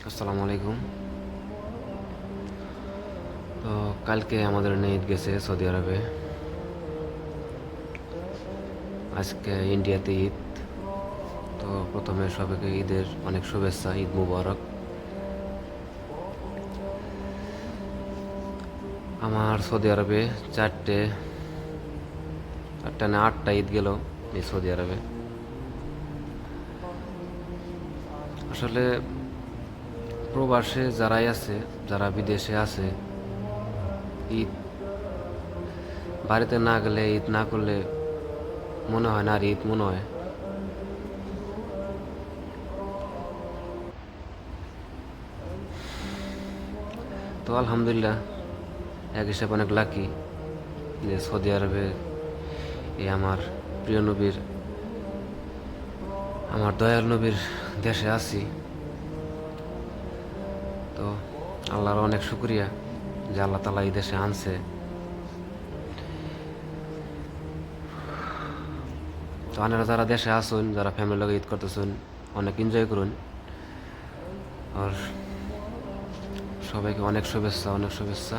আসসালামু আলাইকুম। তো কালকে আমাদের ঈদ গেছে সৌদি আরবে, আজকে ইন্ডিয়াতে ঈদ। তো প্রথমে সবাইকে ঈদের অনেক শুভেচ্ছা, ঈদ মুবারক। আমার সৌদি আরবে চারটে চারটে না 8টা ঈদ গেল এই সৌদি আরবে। আসলে প্রবাসে যারাই আছে, যারা বিদেশে আছে, ঈদ বাড়িতে না গেলে, ঈদ না করলে মনে হয় না আর ঈদ মনে হয়। তো আলহামদুলিল্লাহ, এক হিসাবে অনেক লাকি যে সৌদি আরবে এই আমার প্রিয় নবীর, আমার দয়াল নবীর দেশে আছি। তো আল্লাহর অনেক শুকরিয়া যে আল্লাহ তালা এই দেশে আনছে। তো আপনারা যারা দেশে আসুন, যারা ফ্যামিলির লগে ঈদ করতেছেন, অনেক এনজয় করুন। আর সবাইকে অনেক শুভেচ্ছা, অনেক শুভেচ্ছা।